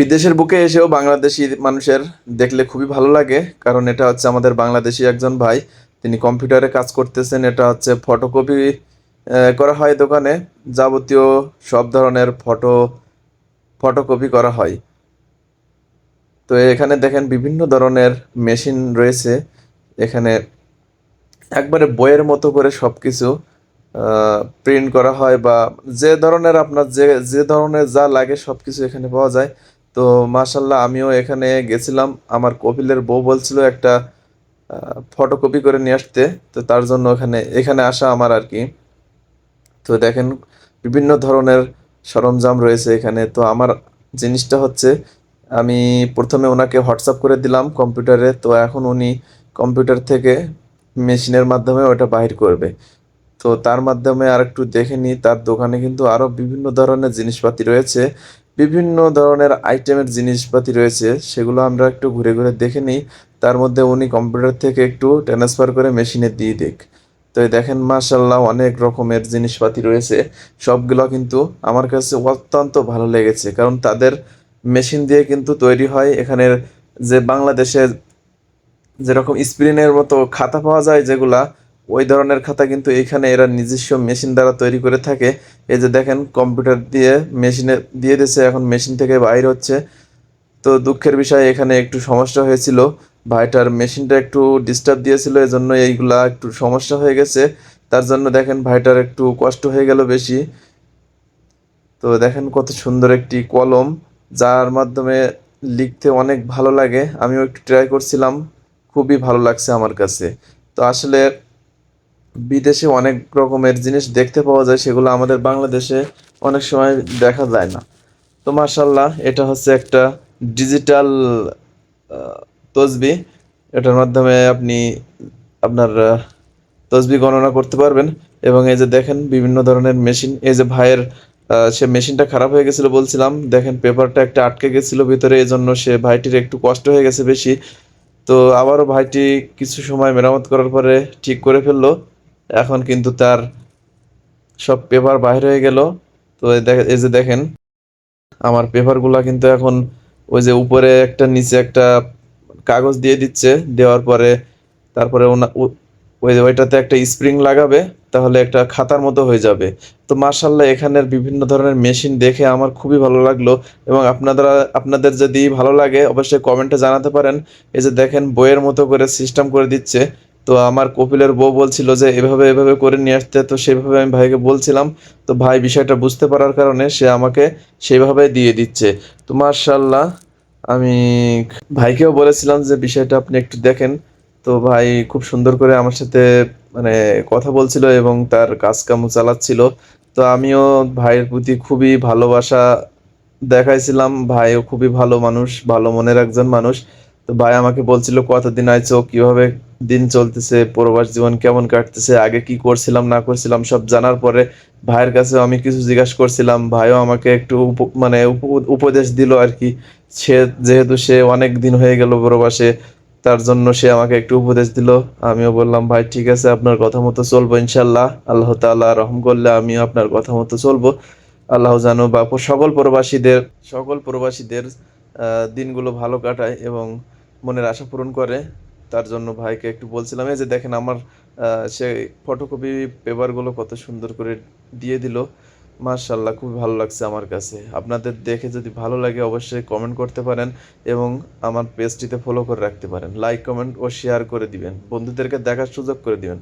বিদেশের বুকে এসেও বাংলাদেশি মানুষের দেখলে খুবই ভালো লাগে, কারণ এটা হচ্ছে আমাদের বাংলাদেশি একজন ভাই। তিনি কম্পিউটারে কাজ করতেছেন। এটা হচ্ছে ফটোকপি করা হয় দোকানে। যাবতীয় সব ধরনের ফটোকপি করা হয়। তো এখানে দেখেন বিভিন্ন ধরনের মেশিন রয়েছে। এখানে একবারে বইয়ের মতো করে সবকিছু প্রিন্ট করা হয়, বা যে ধরনের আপনার যে যে ধরনের যা লাগে সবকিছু এখানে পাওয়া যায়। তো মাশাল্লাহ, আমিও এখানে গেছিলাম। আমার কপিলের বউ বলছিল একটা ফটোকপি করে নিয়ে আসতে। তো তার জন্য এখানে এখানে আসা আমার আর কি। তো দেখেন বিভিন্ন ধরনের সরঞ্জাম রয়েছে এখানে। তো আমার জিনিসটা হচ্ছে, আমি প্রথমে ওনাকে হোয়াটসঅ্যাপ করে দিলাম কম্পিউটারে। তো এখন উনি কম্পিউটার থেকে মেশিনের মাধ্যমে ওটা বাহির করবে। তো তার মাধ্যমে আর একটু দেখে নিই, তার দোকানে কিন্তু আরো বিভিন্ন ধরনের জিনিসপাতি রয়েছে। বিভিন্ন ধরনের আইটেমের জিনিসপাতি রয়েছে, সেগুলো আমরা একটু ঘুরে ঘুরে দেখে নিই। তার মধ্যে উনি কম্পিউটার থেকে একটু ট্রান্সফার করে মেশিনে দিয়ে দিক। তো এই দেখেন মাশাল্লাহ, অনেক রকমের জিনিসপাতি রয়েছে। সবগুলো কিন্তু আমার কাছে অত্যন্ত ভালো লেগেছে, কারণ তাদের মেশিন দিয়ে কিন্তু তৈরি হয়। এখানের যে বাংলাদেশে যেরকম স্প্রিনের মতো খাতা পাওয়া যায় যেগুলা, ওই ধরনের খাতা কিন্তু এখানে এরা নিজস্ব মেশিন দ্বারা তৈরি করে থাকে। এই যে দেখেন কম্পিউটার দিয়ে মেশিনে দিয়ে দিয়েছে, এখন মেশিন থেকে বাইর হচ্ছে। তো দুঃখের বিষয়, এখানে একটু সমস্যা হয়েছিল। ভাইটার মেশিনটা একটু ডিস্টার্ব দিয়েছিল, এজন্য এইগুলা একটু সমস্যা হয়ে গেছে। তার জন্য দেখেন ভাইটার একটু কষ্ট হয়ে গেল বেশি। তো দেখেন কত সুন্দর একটি কলম, যার মাধ্যমে লিখতে অনেক ভালো লাগে। আমিও একটু ট্রাই করছিলাম, খুবই ভালো লাগছে আমার কাছে। তো আসলে বিদেশে অনেক রকমের জিনিস দেখতে পাওয়া যায়, সেগুলো আমাদের বাংলাদেশে অনেক সময় দেখা যায় না। তো মার্শাল্লাহ, এটা হচ্ছে একটা ডিজিটাল তসবি। এটার মাধ্যমে আপনি আপনার তসবি গণনা করতে পারবেন। এবং এই যে দেখেন বিভিন্ন ধরনের মেশিন। এই যে ভাইয়ের সে মেশিনটা খারাপ হয়ে গেছিল বলছিলাম, দেখেন পেপারটা একটা আটকে গেছিল ভিতরে, এই জন্য সে ভাইটির একটু কষ্ট হয়ে গেছে বেশি। তো আবারও ভাইটি কিছু সময় মেরামত করার পরে ঠিক করে ফেললো। এখন কিন্তু তার সব পেপার বাইরে হয়ে গেল। তো এই যে দেখেন আমার পেপারগুলা কিন্তু এখন ওই যে উপরে একটা নিচে একটা কাগজ দিয়ে দিচ্ছে। দেওয়ার পরে তারপরে ওই ওইটাতে একটা স্প্রিং লাগাবে, তাহলে একটা খাতার মতো হয়ে যাবে। তো মার্শাল্লাহ, এখানের বিভিন্ন ধরনের মেশিন দেখে আমার খুবই ভালো লাগলো। এবং আপনাদের যদি ভালো লাগে অবশ্যই কমেন্টে জানাতে পারেন। এই যে দেখেন বইয়ের মতো করে সিস্টেম করে দিচ্ছে। তো আমার কপিলের বউ বলছিল যে এভাবে এভাবে করে নিয়ে আসতে, তো সেভাবে আমি ভাইকে বলছিলাম। তো ভাই বিষয়টা বুঝতে পারার কারণে সে আমাকে সেইভাবে দিয়ে দিচ্ছে। তো মার্শাল্লাহ, আমি ভাইকেও বলেছিলাম যে বিষয়টা আপনি একটু দেখেন। তো ভাই খুব সুন্দর করে আমার সাথে মানে কথা বলছিল এবং তার কাজ কাম চালাচ্ছিল। তো আমিও ভাইয়ের প্রতি খুবই ভালোবাসা দেখাইছিলাম। ভাইও খুবই ভালো মানুষ, ভালো মনের একজন মানুষ। তো ভাই আমাকে বলছিল কতদিন আইছো, কিভাবে দিন চলতেছে, প্রবাস জীবন কেমন কাটতেছে, আগে কি করছিলাম না করছিলাম সব জানার পরে ভাইয়ের কাছে আমি কিছু জিজ্ঞাসা করছিলাম। ভাইও আমাকে একটু মানে উপদেশ দিল আর কি। সে যেহেতু সে অনেক দিন হয়ে গেল প্রবাসে, তার জন্য সে আমাকে একটু উপদেশ দিল। আমিও বললাম ভাই ঠিক আছে, আপনার কথা মতো চলবো ইনশাল্লাহ। আল্লাহ তাআলা রহম করলে আমিও আপনার কথা মতো চলবো। আল্লাহ জানো বা সকল প্রবাসীদের দিনগুলো ভালো কাটায় এবং মনের আশা পূরণ করে। তার জন্য ভাইকে একটু বলছিলাম। এই যে দেখেন আমার সে ফটোকপি পেপারগুলো কত সুন্দর করে দিয়ে দিল। মার্শাল্লাহ, খুবই ভালো লাগছে আমার কাছে। আপনাদের দেখে যদি ভালো লাগে অবশ্যই কমেন্ট করতে পারেন এবং আমার পেজটিতে ফলো করে রাখতে পারেন। লাইক কমেন্ট ও শেয়ার করে দিবেন, বন্ধুদেরকে দেখার সুযোগ করে দিবেন।